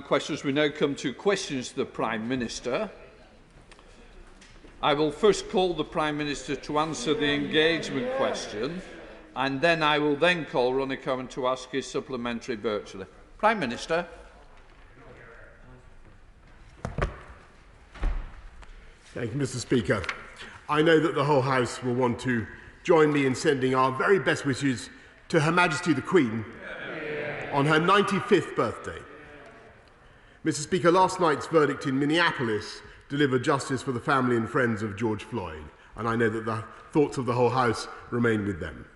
Questions. We now come to questions to the Prime Minister. I will first call the Prime Minister to answer the engagement question, and then I will call Ronnie Cowan to ask his supplementary virtually. Prime Minister. Thank you, Mr. Speaker. I know that the whole House will want to join me in sending our very best wishes to Her Majesty the Queen on her 95th birthday. Mr. Speaker, last night's verdict in Minneapolis delivered justice for the family and friends of George Floyd, and I know that the thoughts of the whole House remain with them.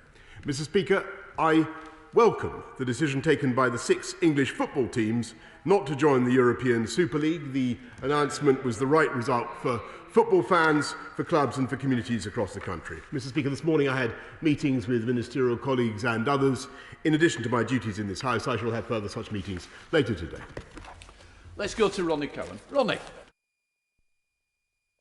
Mr. Speaker, I welcome the decision taken by the 6 English football teams not to join the European Super League. The announcement was the right result for football fans, for clubs and for communities across the country. Mr. Speaker, this morning I had meetings with ministerial colleagues and others. In addition to my duties in this House, I shall have further such meetings later today. Let's go to Ronnie Cowan. Ronnie.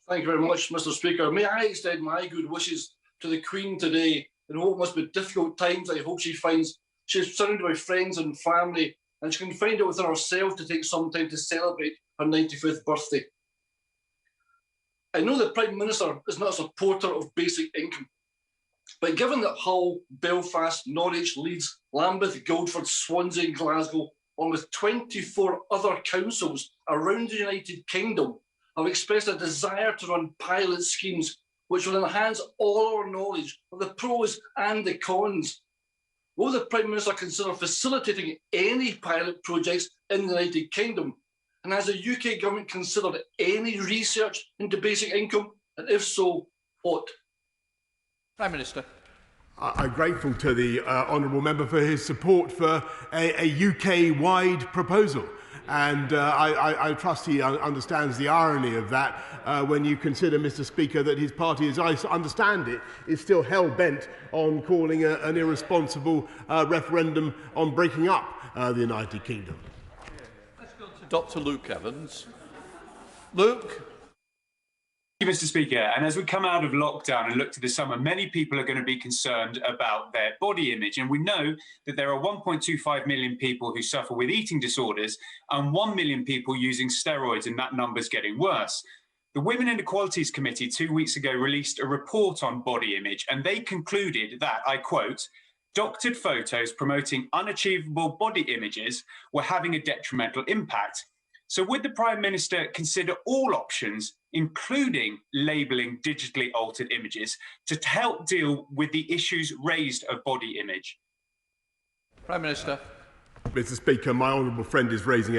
Thank you very much, Mr. Speaker. May I extend my good wishes to the Queen today in what must be difficult times. I hope she finds she's surrounded by friends and family, and she can find it within herself to take some time to celebrate her 95th birthday. I know the Prime Minister is not a supporter of basic income, but given that Hull, Belfast, Norwich, Leeds, Lambeth, Guildford, Swansea and Glasgow, along with 24 other councils around the United Kingdom, have expressed a desire to run pilot schemes which will enhance all our knowledge of the pros and the cons, will the Prime Minister consider facilitating any pilot projects in the United Kingdom? And has the UK government considered any research into basic income? And if so, what? Prime Minister. I'm grateful to the honourable member for his support for a UK-wide proposal. And I trust he understands the irony of that when you consider, Mr. Speaker, that his party, as I understand it, is still hell-bent on calling an irresponsible referendum on breaking up the United Kingdom. Let's go to Dr. Luke Evans. Luke. Thank you, Mr. Speaker. And as we come out of lockdown and look to the summer, many people are going to be concerned about their body image. And we know that there are 1.25 million people who suffer with eating disorders and 1 million people using steroids, and that number's getting worse. The Women and Equalities Committee 2 weeks ago released a report on body image, and they concluded that, I quote, doctored photos promoting unachievable body images were having a detrimental impact. So would the Prime Minister consider all options, including labelling digitally altered images, to help deal with the issues raised of body image? Prime Minister. Mr. Speaker, my honourable friend is raising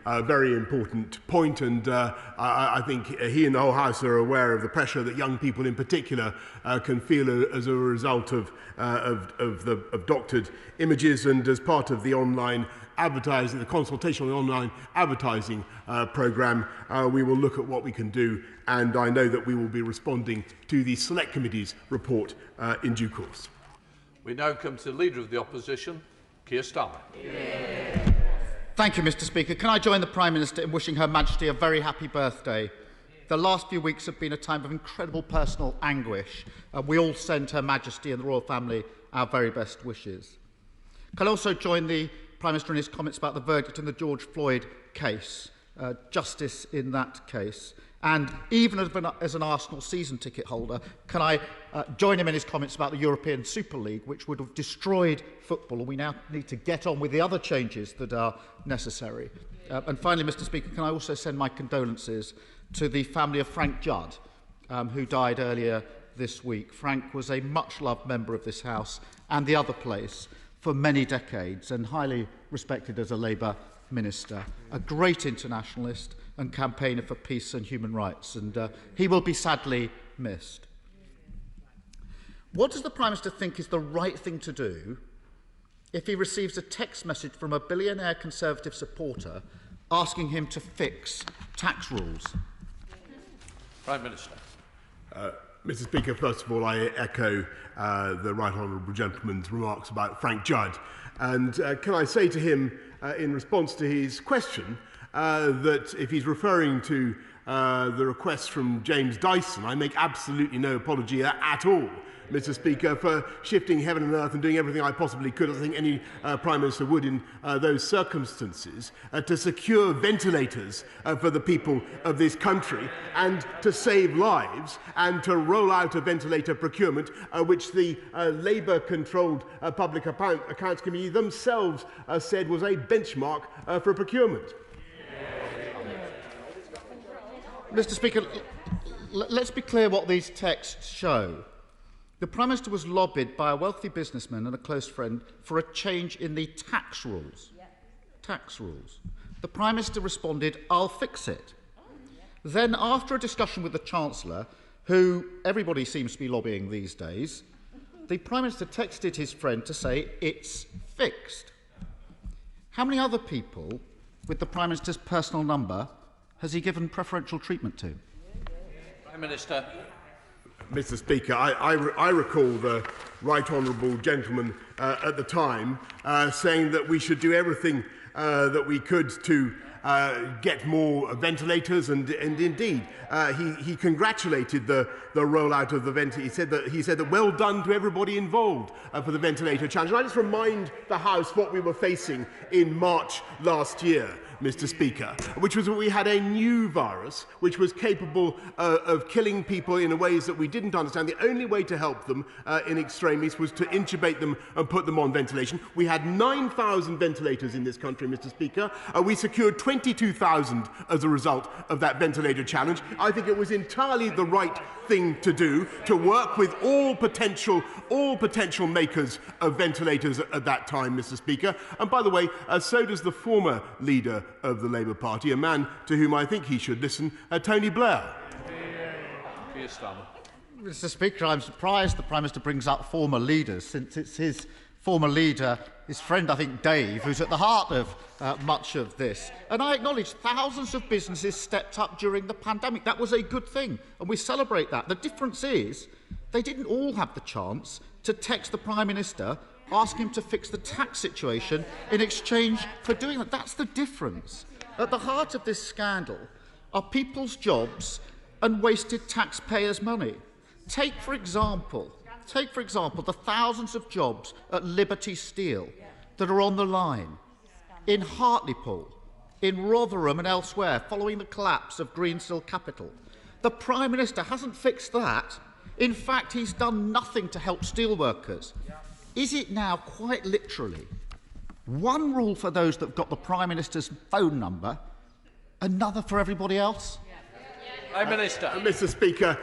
a very important point, and I think he and the whole House are aware of the pressure that young people in particular can feel as a result of doctored images, and as part of the online advertising, the consultation on the online advertising programme, we will look at what we can do, and I know that we will be responding to the Select Committee's report in due course. We now come to the Leader of the Opposition, Keir Starmer. Thank you, Mr. Speaker. Can I join the Prime Minister in wishing Her Majesty a very happy birthday? The last few weeks have been a time of incredible personal anguish. We all send Her Majesty and the royal family our very best wishes. Can I also join the Prime Minister in his comments about the verdict in the George Floyd case, justice in that case? And even as an Arsenal season ticket holder, can I join him in his comments about the European Super League, which would have destroyed football, and we now need to get on with the other changes that are necessary? And finally, Mr. Speaker, can I also send my condolences to the family of Frank Judd, who died earlier this week. Frank was a much-loved member of this House and the other place for many decades, and highly respected as a Labour minister, a great internationalist and campaigner for peace and human rights, and he will be sadly missed. What does the Prime Minister think is the right thing to do if he receives a text message from a billionaire Conservative supporter asking him to fix tax rules? Prime Minister. Mr. Speaker, first of all, I echo the Right Honourable Gentleman's remarks about Frank Judd. And can I say to him, in response to his question, that if he's referring to the request from James Dyson, I make absolutely no apology at all, Mr. Speaker, for shifting heaven and earth and doing everything I possibly could, as I think any Prime Minister would in those circumstances, to secure ventilators for the people of this country and to save lives and to roll out a ventilator procurement which the Labour-controlled Public Accounts Committee themselves said was a benchmark for procurement. Mr. Speaker, let's be clear what these texts show. The Prime Minister was lobbied by a wealthy businessman and a close friend for a change in the tax rules. Tax rules. The Prime Minister responded, "I'll fix it." Then, after a discussion with the Chancellor, who everybody seems to be lobbying these days, the Prime Minister texted his friend to say, "It's fixed." How many other people with the Prime Minister's personal number has he given preferential treatment to? Prime Minister. Mr. Speaker, I recall the right honourable gentleman at the time saying that we should do everything that we could to get more ventilators, and indeed he congratulated the rollout of the ventilator. He said that well done to everybody involved for the ventilator challenge. And I just remind the House what we were facing in March last year, Mr. Speaker, which was that we had a new virus which was capable of killing people in ways that we didn't understand. The only way to help them in extremis was to intubate them and put them on ventilation. We had 9,000 ventilators in this country, Mr. Speaker. We secured 22,000 as a result of that ventilator challenge. I think it was entirely the right thing to do, to work with all potential makers of ventilators at that time, Mr. Speaker. And by the way, so does the former leader of the Labour Party, a man to whom I think he should listen, Tony Blair. Keir Starmer. Mr. Speaker, I'm surprised the Prime Minister brings up former leaders, since it's his former leader, his friend, I think, Dave, who's at the heart of much of this. And I acknowledge thousands of businesses stepped up during the pandemic. That was a good thing, and we celebrate that. The difference is they didn't all have the chance to text the Prime Minister, ask him to fix the tax situation in exchange for doing that. That's the difference. At the heart of this scandal are people's jobs and wasted taxpayers' money. Take, for example, the thousands of jobs at Liberty Steel that are on the line, in Hartlepool, in Rotherham and elsewhere, following the collapse of Greensill Capital. The Prime Minister hasn't fixed that. In fact, he's done nothing to help steelworkers. Is it now, quite literally, one rule for those that have got the Prime Minister's phone number, another for everybody else? Prime Minister. Mr. Speaker,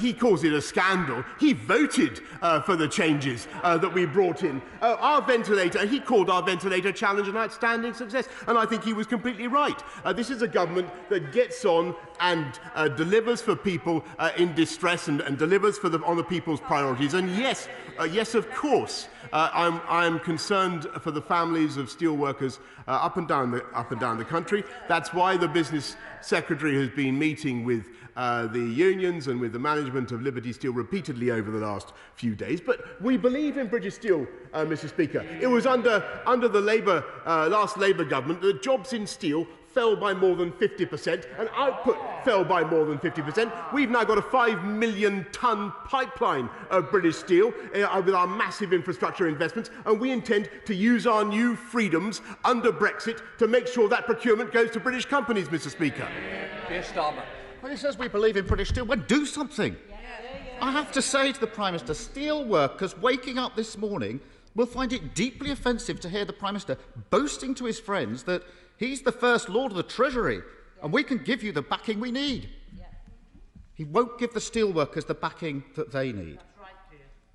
he calls it a scandal. He voted for the changes that we brought in. Our ventilator, he called our ventilator challenge an outstanding success, and I think he was completely right. This is a government that gets on and delivers for people in distress and delivers on the people's priorities. And yes, of course, I'm concerned for the families of steelworkers up and down the country. That's why the Business Secretary has been meeting with the unions and with the management of Liberty Steel repeatedly over the last few days. But we believe in British Steel, Mr. Speaker. It was under the last Labour government that jobs in steel fell by more than 50% and output fell by more than 50%. We've now got a 5 million tonne pipeline of British steel with our massive infrastructure investments, and we intend to use our new freedoms under Brexit to make sure that procurement goes to British companies, Mr. Speaker. Keir Starmer. Well, he says we believe in British Steel. Well, do something. I have to say to the Prime Minister, steel workers waking up this morning will find it deeply offensive to hear the Prime Minister boasting to his friends that he's the First Lord of the Treasury and we can give you the backing we need. He won't give the steelworkers the backing that they need.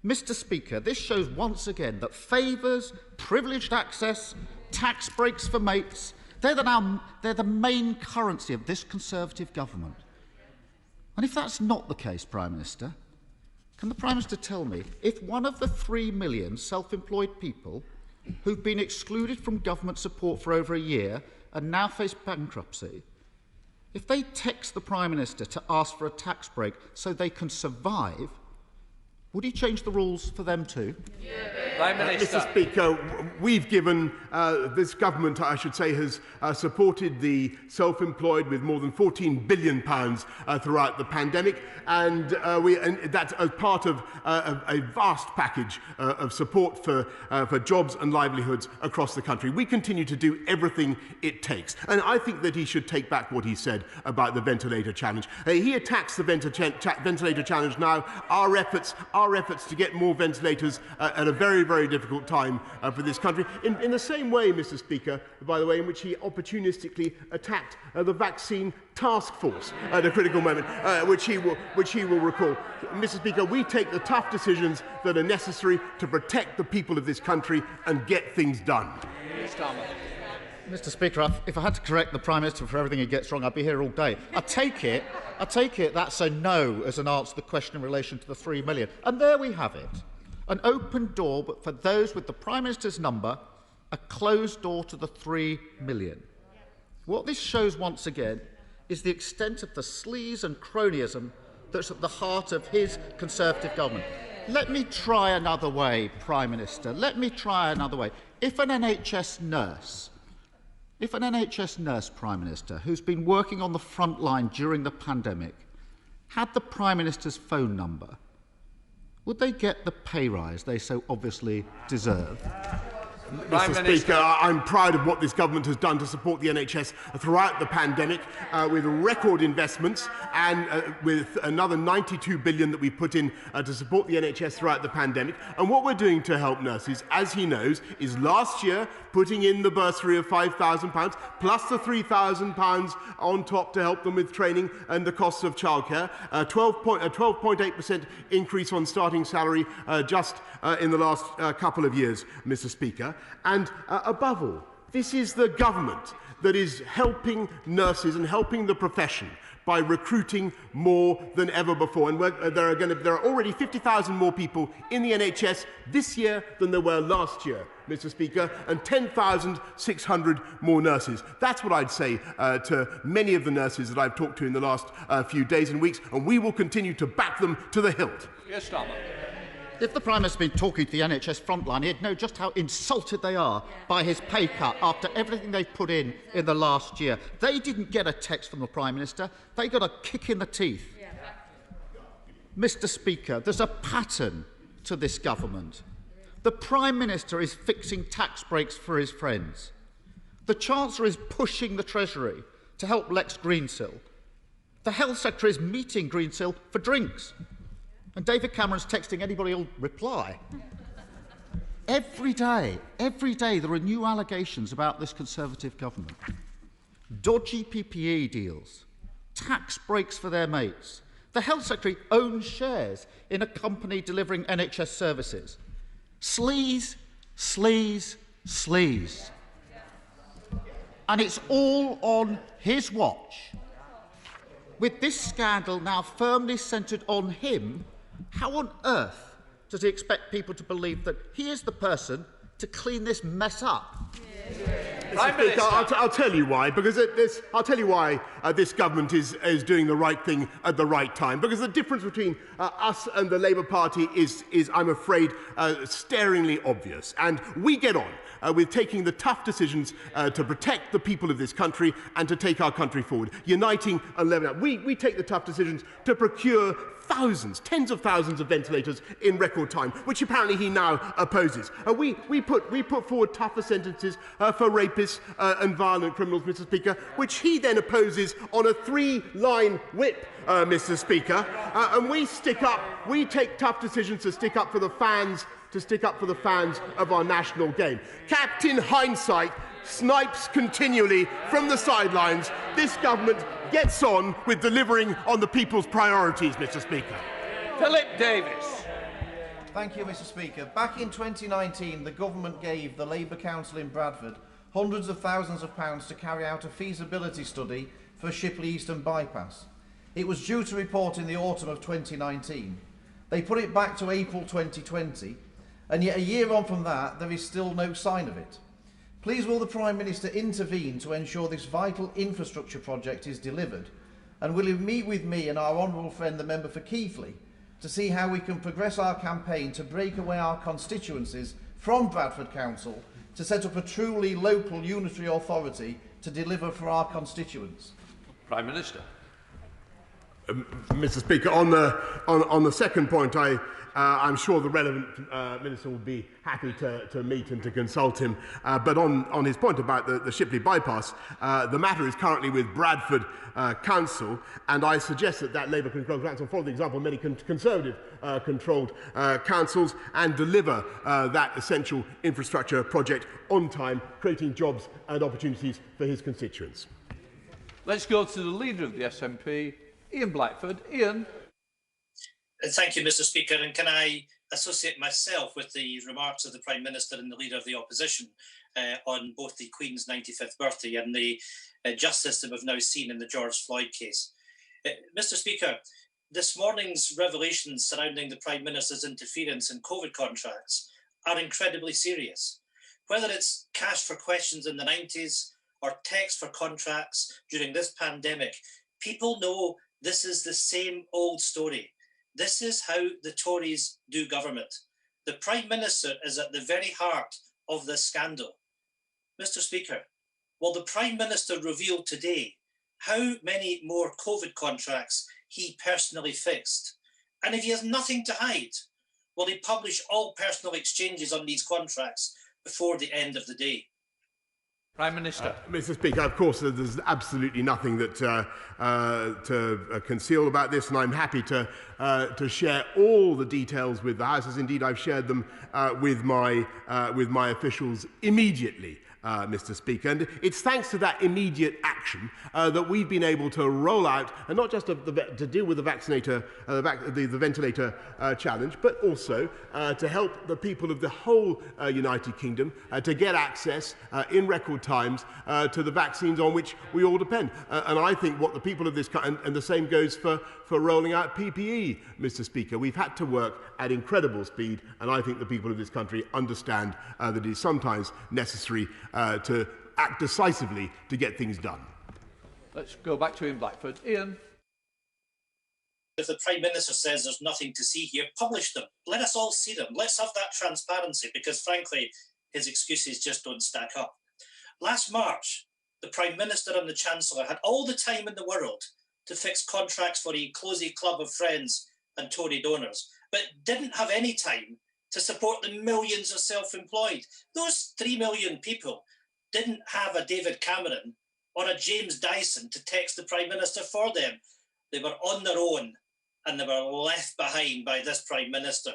Mr. Speaker, this shows once again that favours, privileged access, tax breaks for mates, they're the main currency of this Conservative government. And if that's not the case, Prime Minister, can the Prime Minister tell me if one of the 3 million self-employed people who've been excluded from government support for over a year and now face bankruptcy, if they text the Prime Minister to ask for a tax break so they can survive, would he change the rules for them too? Prime Minister. Mr. Speaker, we've given, this government, I should say, has supported the self-employed with more than £14 billion throughout the pandemic, and that's as part of a vast package of support for jobs and livelihoods across the country. We continue to do everything it takes, and I think that he should take back what he said about the ventilator challenge. He attacks the ventilator challenge now. Our efforts to get more ventilators at a very, very difficult time for this country. In the same way, Mr. Speaker, by the way, in which he opportunistically attacked the vaccine task force at a critical moment, which he will recall. Mr. Speaker, we take the tough decisions that are necessary to protect the people of this country and get things done. Mr. Speaker, if I had to correct the Prime Minister for everything he gets wrong, I'd be here all day. I take it that's a no as an answer to the question in relation to the 3 million. And there we have it. An open door, but for those with the Prime Minister's number, a closed door to the 3 million. What this shows once again is the extent of the sleaze and cronyism that's at the heart of his Conservative government. Let me try another way, Prime Minister. Let me try another way. If an NHS nurse, Prime Minister, who's been working on the front line during the pandemic, had the Prime Minister's phone number, would they get the pay rise they so obviously deserve? Mr. Speaker, I'm proud of what this government has done to support the NHS throughout the pandemic, with record investments and with another £92 billion that we put in to support the NHS throughout the pandemic. And what we're doing to help nurses, as he knows, is last year putting in the bursary of £5,000 plus the £3,000 on top to help them with training and the costs of childcare, a 12.8% increase on starting salary just in the last couple of years, Mr. Speaker. And above all, this is the government that is helping nurses and helping the profession by recruiting more than ever before. And there are already 50,000 more people in the NHS this year than there were last year, Mr. Speaker, and 10,600 more nurses. That's what I'd say to many of the nurses that I've talked to in the last few days and weeks, and we will continue to back them to the hilt. Yes, Starmer. If the Prime Minister had been talking to the NHS frontline, he'd know just how insulted they are by his pay cut after everything they've put in the last year. They didn't get a text from the Prime Minister. They got a kick in the teeth. Yeah. Mr. Speaker, there's a pattern to this government. The Prime Minister is fixing tax breaks for his friends. The Chancellor is pushing the Treasury to help Lex Greensill. The Health Secretary is meeting Greensill for drinks. And David Cameron's texting anybody who'll reply. Every day there are new allegations about this Conservative government. Dodgy PPE deals, tax breaks for their mates. The Health Secretary owns shares in a company delivering NHS services. Sleaze, sleaze, sleaze. And it's all on his watch. With this scandal now firmly centred on him, how on earth does he expect people to believe that he is the person to clean this mess up? Prime Minister, I'll tell you why. Because I'll tell you why this government is doing the right thing at the right time. Because the difference between us and the Labour Party is I'm afraid, staringly obvious. And we get on with taking the tough decisions to protect the people of this country and to take our country forward, uniting and leveling up. We take the tough decisions to procure thousands, tens of thousands of ventilators in record time, which apparently he now opposes. We put forward tougher sentences for rapists and violent criminals, Mr. Speaker, which he then opposes on a 3-line whip, Mr. Speaker. And we take tough decisions to stick up for the fans, of our national game. Captain Hindsight snipes continually from the sidelines. This government gets on with delivering on the people's priorities, Mr. Speaker. Philip Davis. Thank you, Mr. Speaker. Back in 2019, the government gave the Labour Council in Bradford hundreds of thousands of pounds to carry out a feasibility study for Shipley Eastern Bypass. It was due to report in the autumn of 2019. They put it back to April 2020, and yet a year on from that, there is still no sign of it. Please will the Prime Minister intervene to ensure this vital infrastructure project is delivered? And will he meet with me and our honourable friend, the member for Keighley, to see how we can progress our campaign to break away our constituencies from Bradford Council to set up a truly local unitary authority to deliver for our constituents? Prime Minister. Mr. Speaker, on the second point, I'm sure the relevant minister will be happy to meet and to consult him. But on his point about the Shipley bypass, the matter is currently with Bradford Council, and I suggest that Labour-controlled council follow the example of many Conservative-controlled councils and deliver that essential infrastructure project on time, creating jobs and opportunities for his constituents. Let's go to the Leader of the SNP, Ian Blackford. Ian. Thank you, Mr. Speaker. And can I associate myself with the remarks of the Prime Minister and the Leader of the Opposition on both the Queen's 95th birthday and the justice that we've now seen in the George Floyd case. Mr. Speaker, this morning's revelations surrounding the Prime Minister's interference in COVID contracts are incredibly serious. Whether it's cash for questions in the 90s or text for contracts during this pandemic, people know this is the same old story. This is how the Tories do government. The Prime Minister is at the very heart of this scandal. Mr. Speaker, will the Prime Minister reveal today how many more COVID contracts he personally fixed? And if he has nothing to hide, will he publish all personal exchanges on these contracts before the end of the day? Prime Minister. Mr. Speaker, of course, there's absolutely nothing that to conceal about this, and I'm happy to share all the details with the House, as indeed I've shared them with my officials immediately. Mr. Speaker, and it's thanks to that immediate action that we've been able to roll out, and not just to deal with the ventilator challenge, but also to help the people of the whole United Kingdom to get access in record times to the vaccines on which we all depend. And I think what the people of this country, and the same goes for rolling out PPE, Mr. Speaker. We've had to work at incredible speed, and I think the people of this country understand that it is sometimes necessary to act decisively to get things done. Let's go back to Ian Blackford. Ian. If the Prime Minister says there's nothing to see here, publish them. Let us all see them. Let's have that transparency, because frankly, his excuses just don't stack up. Last March, the Prime Minister and the Chancellor had all the time in the world to fix contracts for a cosy club of friends and Tory donors, but didn't have any time to support the millions of self-employed. Those 3 million people didn't have a David Cameron or a James Dyson to text the Prime Minister for them. They were on their own, and they were left behind by this Prime Minister.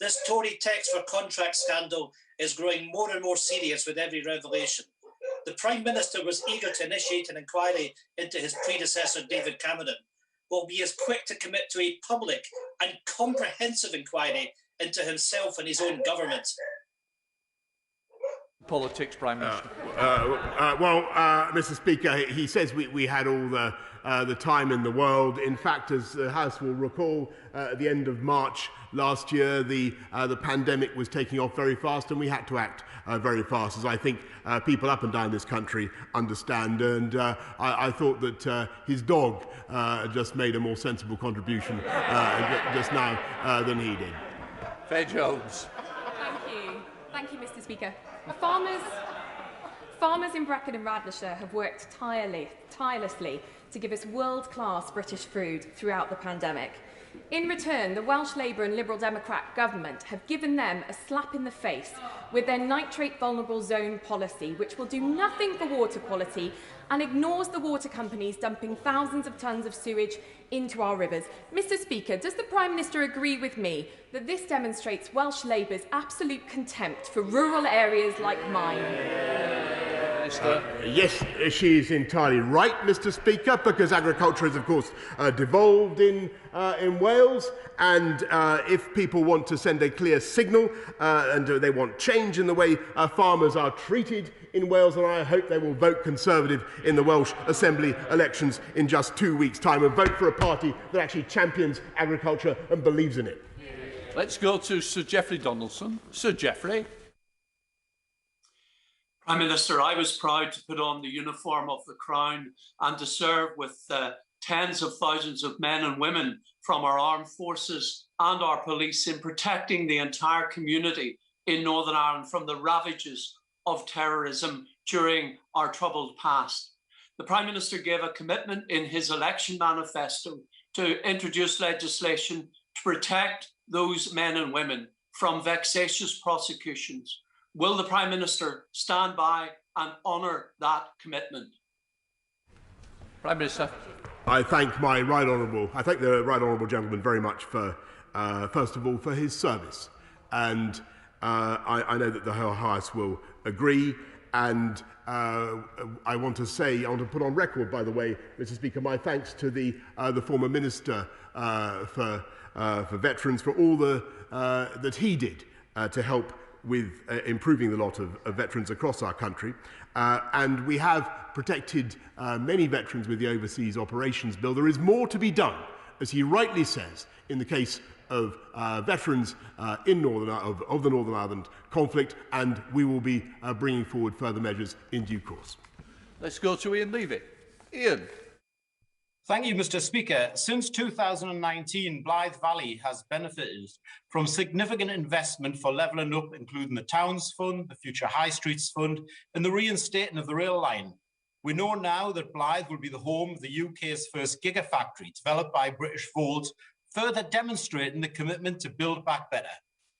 This Tory text for contract scandal is growing more and more serious with every revelation. The Prime Minister was eager to initiate an inquiry into his predecessor, David Cameron. Will be as quick to commit to a public and comprehensive inquiry into himself and his own government. Politics, Prime Minister. Mr. Speaker, he says we had all the time in the world. In fact, as the House will recall, at the end of March last year, the pandemic was taking off very fast, and we had to act very fast, as I think people up and down this country understand. And I thought that his dog just made a more sensible contribution just now than he did. Faye Jones. Thank you, Mr. Speaker. Farmers in Brecon and Radnorshire have worked tirelessly to give us world-class British food throughout the pandemic. In return, the Welsh Labour and Liberal Democrat government have given them a slap in the face with their nitrate vulnerable zone policy, which will do nothing for water quality and ignores the water companies dumping thousands of tonnes of sewage into our rivers. Mr. Speaker, does the Prime Minister agree with me that this demonstrates Welsh Labour's absolute contempt for rural areas like mine? Yes, she is entirely right, Mr. Speaker, because agriculture is, of course, devolved in Wales, and if people want to send a clear signal and they want change in the way farmers are treated in Wales, and I hope they will vote Conservative in the Welsh Assembly elections in just 2 weeks' time and vote for a party that actually champions agriculture and believes in it. Let's go to Sir Geoffrey Donaldson. Sir Geoffrey. Prime Minister, I was proud to put on the uniform of the Crown and to serve with tens of thousands of men and women from our armed forces and our police in protecting the entire community in Northern Ireland from the ravages of terrorism during our troubled past. The Prime Minister gave a commitment in his election manifesto to introduce legislation to protect those men and women from vexatious prosecutions. Will the Prime Minister stand by and honour that commitment? Prime Minister. I thank the right honourable gentleman very much for, first of all, for his service. And I know that the whole House will agree. And I want to put on record, by the way, Mr. Speaker, my thanks to the former Minister for Veterans for all that he did to help with improving the lot of veterans across our country. And we have protected many veterans with the Overseas Operations Bill. There is more to be done, as he rightly says, in the case of veterans of the Northern Ireland conflict, and we will be bringing forward further measures in due course. Let's go to Ian Levy. Ian. Thank you, Mr. Speaker. Since 2019, Blythe Valley has benefited from significant investment for levelling up, including the Towns Fund, the Future High Streets Fund, and the reinstating of the rail line. We know now that Blythe will be the home of the UK's first gigafactory, developed by British Volt, further demonstrating the commitment to build back better.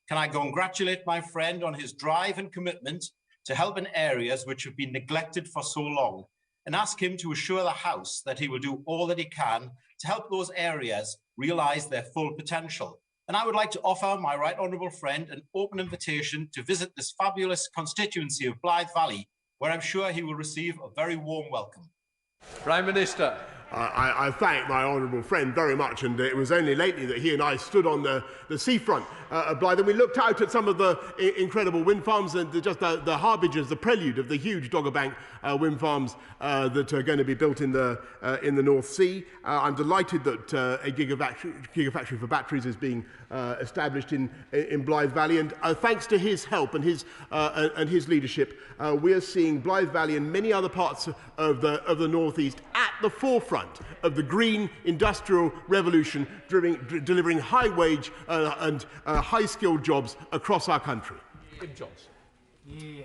Can I congratulate my friend on his drive and commitment to help in areas which have been neglected for so long, and ask him to assure the House that he will do all that he can to help those areas realise their full potential. And I would like to offer my right honourable friend an open invitation to visit this fabulous constituency of Blythe Valley, where I'm sure he will receive a very warm welcome. Prime Minister. I thank my honourable friend very much, and it was only lately that he and I stood on the seafront of Blythe, and we looked out at some of the incredible wind farms and just the harbingers, the prelude of the huge Dogger Bank wind farms that are going to be built in the North Sea. I'm delighted that a gigafactory for batteries is being established in Blythe Valley, and thanks to his help and his leadership, we are seeing Blythe Valley and many other parts of the North East at the forefront of the green industrial revolution, delivering high-wage and high-skilled jobs across our country. Kim Johnson.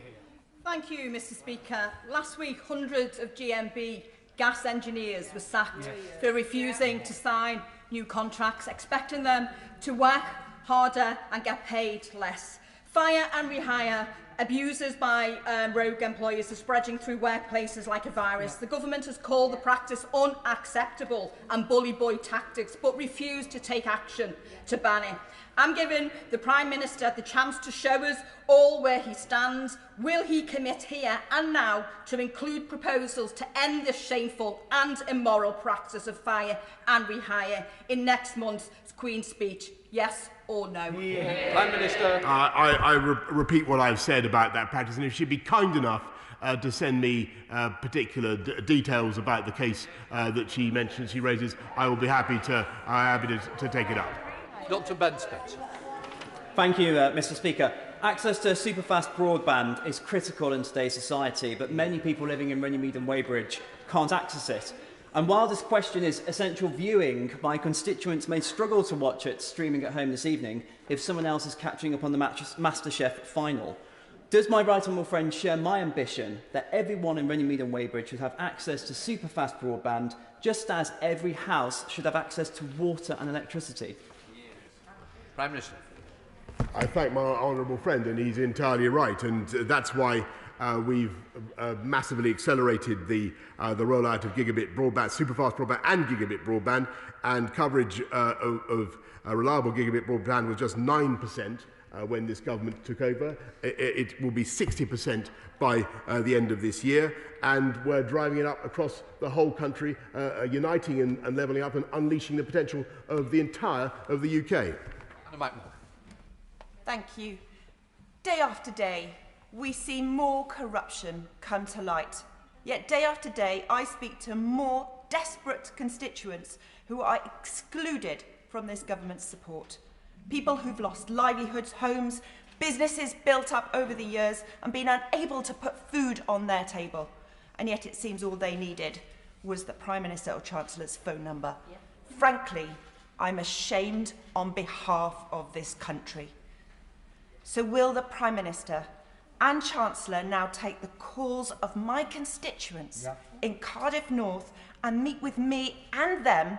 Thank you, Mr. Speaker. Last week, hundreds of GMB gas engineers were sacked for refusing to sign new contracts, expecting them to work harder and get paid less. Fire and rehire, abuses by rogue employers are spreading through workplaces like a virus. The government has called the practice unacceptable and bully boy tactics, but refused to take action to ban it. I'm giving the Prime Minister the chance to show us all where he stands. Will he commit here and now to include proposals to end this shameful and immoral practice of fire and rehire in next month's Queen's speech? Yes or no? Prime Minister. I repeat what I've said about that practice, and if she'd be kind enough to send me particular details about the case that she mentions, she raises, I will be happy to take it up. Dr. Ben Spencer. Thank you, Mr. Speaker. Access to superfast broadband is critical in today's society, but many people living in Runnymede and Weybridge can't access it. And while this question is essential viewing, my constituents may struggle to watch it streaming at home this evening if someone else is catching up on the MasterChef final. Does my right honourable friend share my ambition that everyone in Runnymede and Weybridge should have access to superfast broadband, just as every house should have access to water and electricity? Prime Minister. I thank my honourable friend, and he's entirely right, and that's why we've massively accelerated the rollout of gigabit broadband, superfast broadband and gigabit broadband, and coverage of reliable gigabit broadband was just 9% when this government took over. It will be 60% by the end of this year, and we're driving it up across the whole country, uniting and levelling up and unleashing the potential of the entire of the UK. Thank you. Day after day, we see more corruption come to light. Yet day after day, I speak to more desperate constituents who are excluded from this government's support. People who've lost livelihoods, homes, businesses built up over the years and been unable to put food on their table. And yet it seems all they needed was the Prime Minister or Chancellor's phone number. Yeah. Frankly, I'm ashamed on behalf of this country. So will the Prime Minister and Chancellor now take the calls of my constituents in Cardiff North and meet with me and them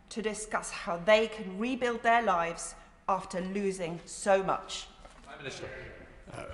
to discuss how they can rebuild their lives after losing so much? Prime Minister.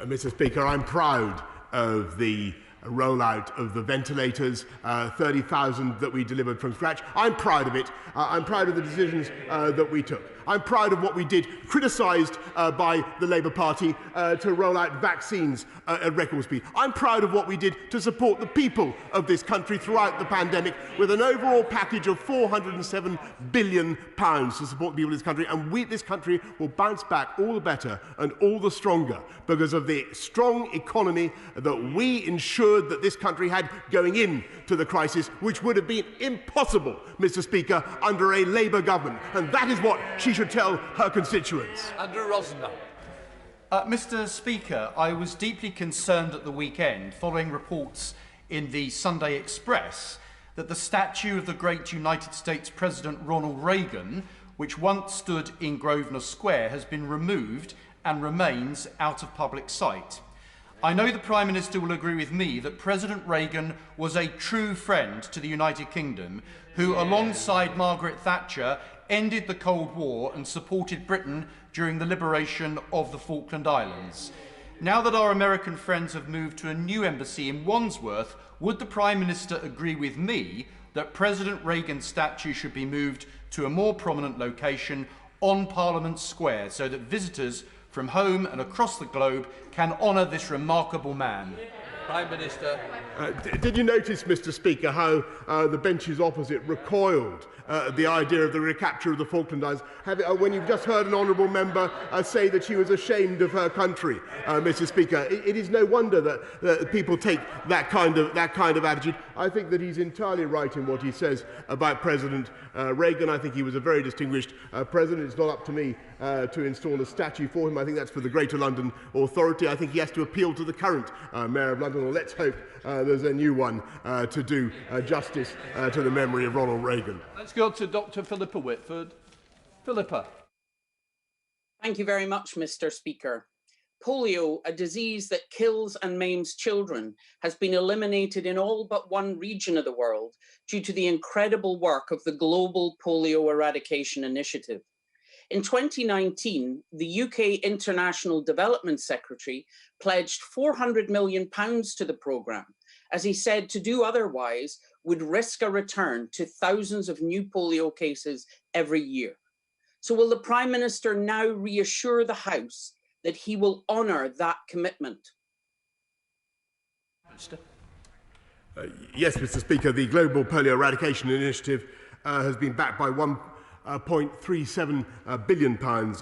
Mr. Speaker, I'm proud of the rollout of the ventilators, 30,000 that we delivered from scratch. I'm proud of it. I'm proud of the decisions that we took. I'm proud of what we did, criticised by the Labour Party, to roll out vaccines at record speed. I'm proud of what we did to support the people of this country throughout the pandemic with an overall package of £407 billion to support the people of this country. And this country will bounce back all the better and all the stronger because of the strong economy that we ensured that this country had going into the crisis, which would have been impossible, Mr. Speaker, under a Labour government. And that is what she should tell her constituents. Andrew Rosner. Mr. Speaker, I was deeply concerned at the weekend following reports in the Sunday Express that the statue of the great United States President Ronald Reagan, which once stood in Grosvenor Square, has been removed and remains out of public sight. I know the Prime Minister will agree with me that President Reagan was a true friend to the United Kingdom, who, alongside Margaret Thatcher, ended the Cold War and supported Britain during the liberation of the Falkland Islands. Now that our American friends have moved to a new embassy in Wandsworth, would the Prime Minister agree with me that President Reagan's statue should be moved to a more prominent location on Parliament Square so that visitors from home and across the globe can honour this remarkable man? Prime Minister. Did you notice, Mr. Speaker, how the benches opposite recoiled at the idea of the recapture of the Falkland Islands, when you've just heard an honourable member say that she was ashamed of her country, Mr. Speaker? It is no wonder that people take that kind of attitude. I think that he's entirely right in what he says about President Reagan. I think he was a very distinguished president. It's not up to me to install a statue for him. I think that's for the Greater London Authority. I think he has to appeal to the current Mayor of London, or let's hope there's a new one to do justice to the memory of Ronald Reagan. Let's go to Dr. Philippa Whitford. Philippa. Thank you very much, Mr. Speaker. Polio, a disease that kills and maims children, has been eliminated in all but one region of the world due to the incredible work of the Global Polio Eradication Initiative. In 2019, the UK International Development Secretary pledged £400 million to the programme, as he said to do otherwise would risk a return to thousands of new polio cases every year. So will the Prime Minister now reassure the House that he will honour that commitment? Yes, Mr. Speaker, the Global Polio Eradication Initiative has been backed by £1.37 billion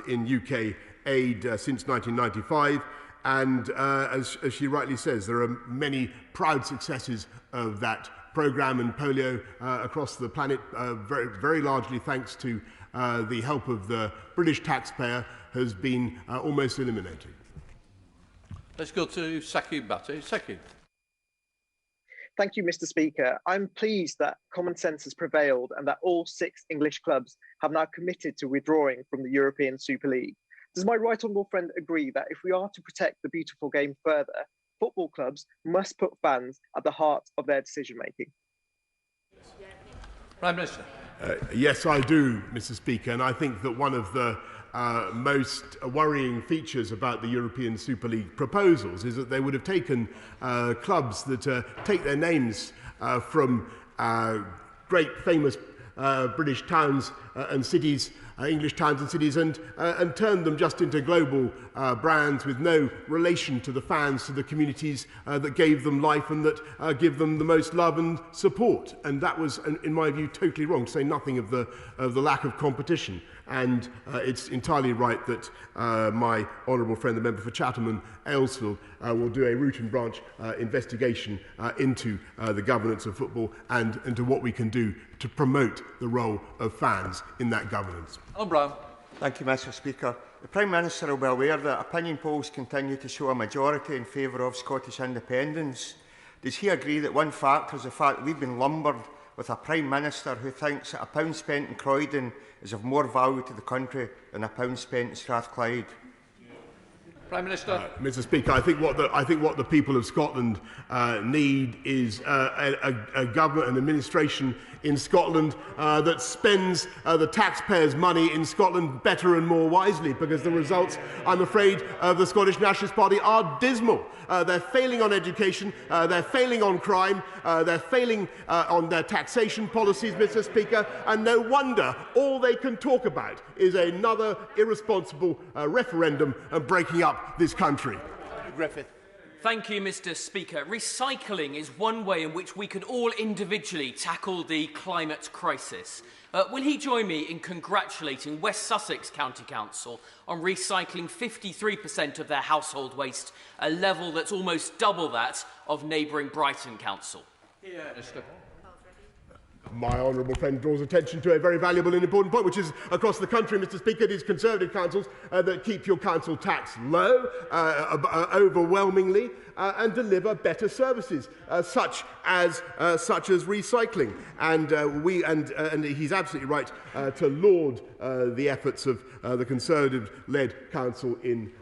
in UK aid since 1995. And as she rightly says, there are many proud successes of that programme, and polio across the planet, very largely thanks to the help of the British taxpayer, has been almost eliminated. Let's go to Saki Bhatti. Saki. Thank you, Mr. Speaker. I'm pleased that common sense has prevailed and that all 6 English clubs have now committed to withdrawing from the European Super League. Does my right honourable friend agree that if we are to protect the beautiful game further, football clubs must put fans at the heart of their decision-making? Prime Minister. Yes, I do, Mr. Speaker, and I think that one of the most worrying features about the European Super League proposals is that they would have taken clubs that take their names from great famous British towns and cities, English towns and cities, and turned them just into global brands with no relation to the fans, to the communities that gave them life and that give them the most love and support. And that was, in my view, totally wrong, to say nothing of the lack of competition. And it's entirely right that my honourable friend, the member for Chatham and Aylesfield, will do a root and branch investigation into the governance of football and into what we can do to promote the role of fans in that governance. Brown. Thank you, Mr. Speaker. The Prime Minister will be aware that opinion polls continue to show a majority in favour of Scottish independence. Does he agree that one factor is the fact that we've been lumbered with a Prime Minister who thinks that a pound spent in Croydon is of more value to the country than a pound spent in Strathclyde? Prime Minister. Mr. Speaker, I think what the people of Scotland need is a government and administration in Scotland that spends the taxpayers' money in Scotland better and more wisely, because the results, I'm afraid, of the Scottish Nationalist Party are dismal. They're failing on education, they're failing on crime, they're failing on their taxation policies, Mr. Speaker, and no wonder all they can talk about is another irresponsible referendum and breaking up this country. Griffith. Thank you, Mr. Speaker. Recycling is one way in which we can all individually tackle the climate crisis. Will he join me in congratulating West Sussex County Council on recycling 53% of their household waste, a level that's almost double that of neighbouring Brighton Council? Yeah, Minister. My honourable friend draws attention to a very valuable and important point, which is across the country, Mr. Speaker, it is Conservative councils that keep your council tax low, overwhelmingly, and deliver better services, such as recycling. And he's absolutely right to laud the efforts of the Conservative-led council in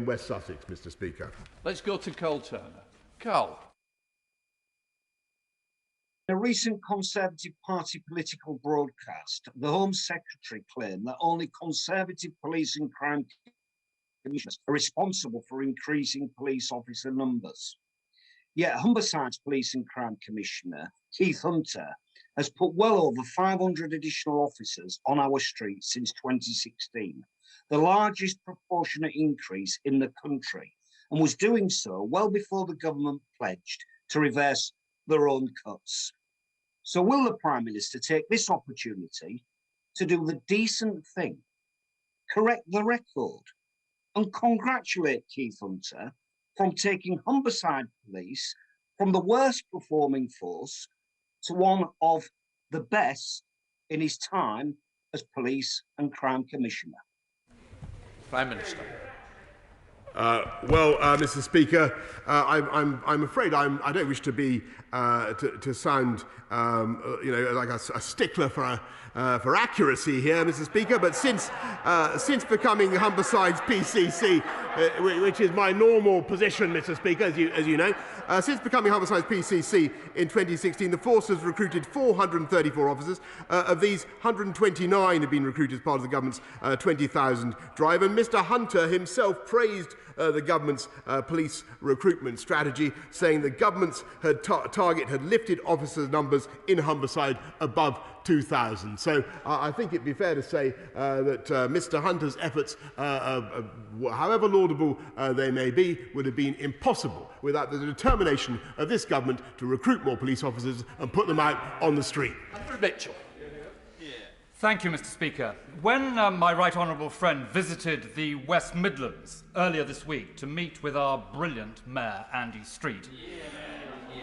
West Sussex, Mr. Speaker. Let's go to Carl Turner. Carl. In a recent Conservative Party political broadcast, the Home Secretary claimed that only Conservative police and crime commissioners are responsible for increasing police officer numbers. Yet Humberside's Police and Crime Commissioner, Keith Hunter, has put well over 500 additional officers on our streets since 2016, the largest proportionate increase in the country, and was doing so well before the government pledged to reverse their own cuts. So will the Prime Minister take this opportunity to do the decent thing, correct the record, and congratulate Keith Hunter from taking Humberside Police from the worst performing force to one of the best in his time as Police and Crime Commissioner? Prime Minister. Mr. Speaker, I'm afraid I don't wish to be to sound like a stickler for accuracy here, Mr. Speaker. But since becoming Humberside's PCC, which is my normal position, Mr. Speaker, as you know, since becoming Humberside's PCC in 2016, the force has recruited 434 officers. Of these, 129 have been recruited as part of the government's 20,000 drive. And Mr. Hunter himself praised the government's police recruitment strategy, saying the government's target had lifted officers' numbers in Humberside above 2,000. So I think it'd be fair to say that Mr. Hunter's efforts, however laudable they may be, would have been impossible without the determination of this government to recruit more police officers and put them out on the street. Mitchell. Thank you, Mr. Speaker. When my right honourable friend visited the West Midlands earlier this week to meet with our brilliant Mayor, Andy Street,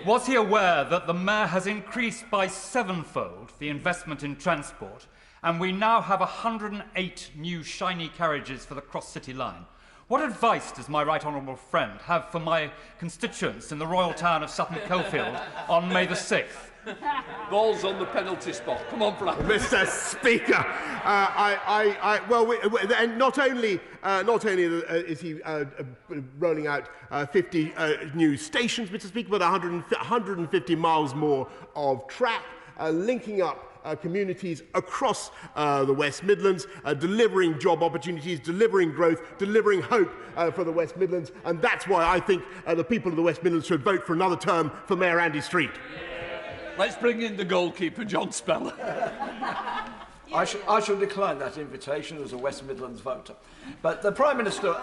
was he aware that the Mayor has increased by sevenfold the investment in transport, and we now have 108 new shiny carriages for the cross-city line? What advice does my right honourable friend have for my constituents in the royal town of Sutton Coldfield on May the 6th? Ball's on the penalty spot. Come on, Prime Mr. Speaker, not only is he rolling out 50 new stations, Mr. Speaker, but 150 miles more of track, linking up communities across the West Midlands, delivering job opportunities, delivering growth, delivering hope for the West Midlands, and that's why I think the people of the West Midlands should vote for another term for Mayor Andy Street. Let's bring in the goalkeeper, John Speller. I shall decline that invitation as a West Midlands voter. But the Prime Minister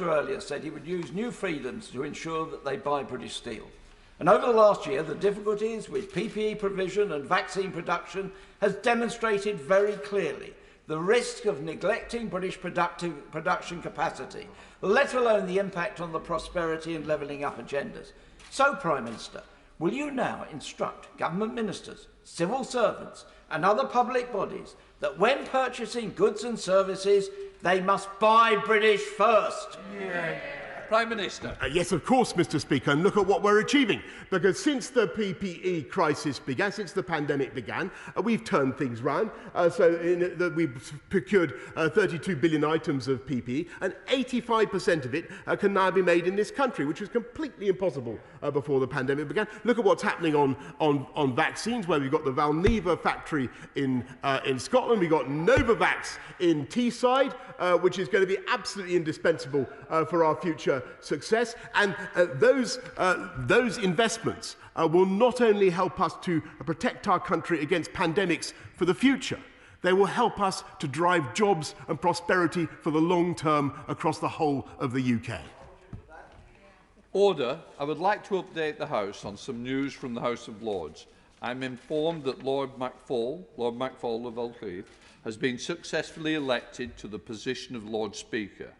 earlier said he would use new freedoms to ensure that they buy British steel. And over the last year, the difficulties with PPE provision and vaccine production has demonstrated very clearly the risk of neglecting British production capacity, let alone the impact on the prosperity and levelling up agendas. So, Prime Minister, will you now instruct government ministers, civil servants and other public bodies that when purchasing goods and services, they must buy British first? Prime Minister. Yes, of course, Mr. Speaker, and look at what we're achieving. Because since the PPE crisis began, since the pandemic began, we've turned things round. We've procured 32 billion items of PPE, and 85% of it can now be made in this country, which was completely impossible before the pandemic began. Look at what's happening on vaccines, where we've got the Valneva factory in Scotland. We've got Novavax in Teesside, which is going to be absolutely indispensable for our future success. And those investments will not only help us to protect our country against pandemics for the future, they will help us to drive jobs and prosperity for the long term across the whole of the UK. Order. I would like to update the House on some news from the House of Lords. I'm informed that Lord Macfall of Elcleath, has been successfully elected to the position of Lord Speaker.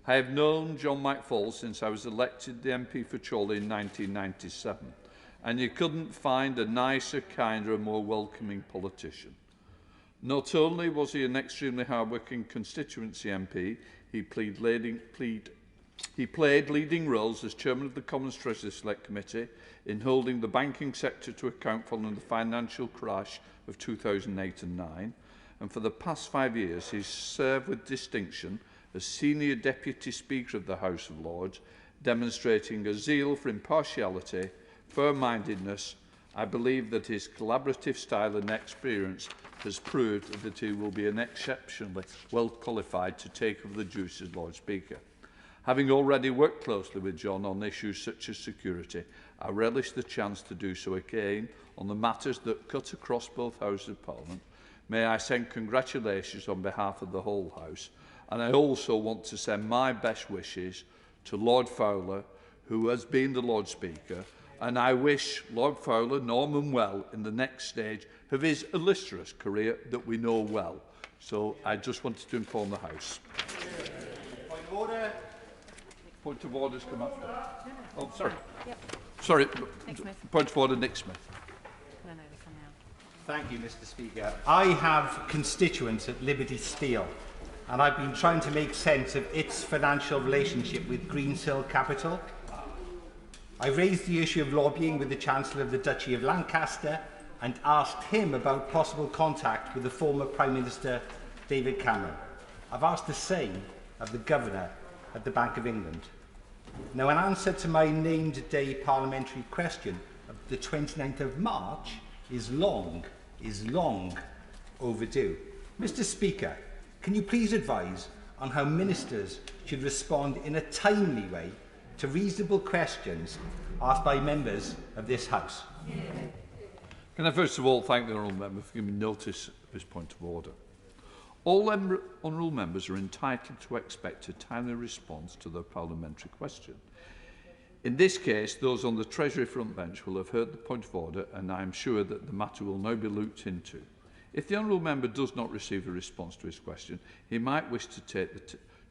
I have known John Macfall since I was elected the MP for Chorley in 1997, and you couldn't find a nicer, kinder and more welcoming politician. Not only was he an extremely hard-working constituency MP, he played leading roles as Chairman of the Commons Treasury Select Committee in holding the banking sector to account following the financial crash of 2008 and 2009, and for the past 5 years he's served with distinction as Senior Deputy Speaker of the House of Lords, demonstrating a zeal for impartiality, fair-mindedness. I believe that his collaborative style and experience has proved that he will be an exceptionally well qualified to take over the duties as Lord Speaker. Having already worked closely with John on issues such as security, I relish the chance to do so again on the matters that cut across both Houses of Parliament. May I send congratulations on behalf of the whole House, and I also want to send my best wishes to Lord Fowler, who has been the Lord Speaker, and I wish Lord Fowler, Norman, well in the next stage of his illustrious career that we know well. So I just wanted to inform the House. Point of order. Point of order's come after. Oh, sorry. Yep. Sorry. Nick Smith. Point of order, Nick Smith. No, this one now. Thank you, Mr. Speaker. I have constituents at Liberty Steel, and I've been trying to make sense of its financial relationship with Greensill Capital. I raised the issue of lobbying with the Chancellor of the Duchy of Lancaster and asked him about possible contact with the former Prime Minister David Cameron. I've asked the same of the Governor at the Bank of England. Now, in answer to my named day parliamentary question of the 29th of March is long overdue. Mr. Speaker, can you please advise on how ministers should respond in a timely way to reasonable questions asked by members of this House? Can I first of all thank the honourable member for giving notice of his point of order. All honourable members are entitled to expect a timely response to their parliamentary question. In this case, those on the Treasury front bench will have heard the point of order, and I am sure that the matter will now be looked into. If the honourable member does not receive a response to his question, he might wish to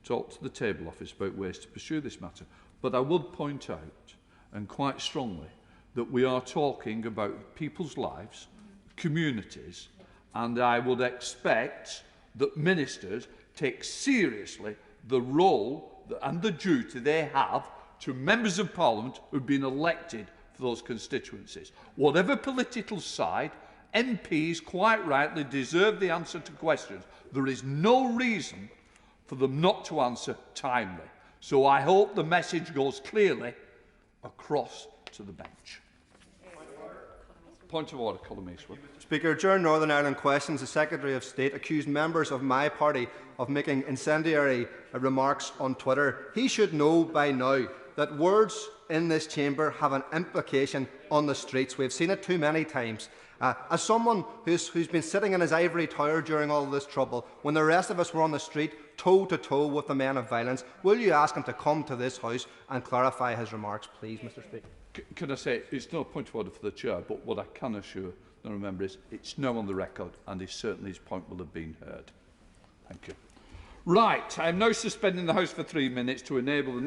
talk to the table office about ways to pursue this matter. But I would point out, and quite strongly, that we are talking about people's lives, communities, and I would expect that ministers take seriously the role and the duty they have to members of Parliament who have been elected for those constituencies. Whatever political side, MPs quite rightly deserve the answer to questions. There is no reason for them not to answer timely. So I hope the message goes clearly across to the bench. Point of order, Colin Eastwood. Speaker, during Northern Ireland questions, the Secretary of State accused members of my party of making incendiary remarks on Twitter. He should know by now that words in this chamber have an implication on the streets. We've seen it too many times. As someone who's been sitting in his ivory tower during all this trouble, when the rest of us were on the street toe-to-toe with the men of violence, will you ask him to come to this House and clarify his remarks, please, Mr. Speaker? Can I say, it's no point of order for the Chair, but what I can assure the member is it's now on the record, and certainly his point will have been heard. Thank you. Right, I am now suspending the House for 3 minutes to enable the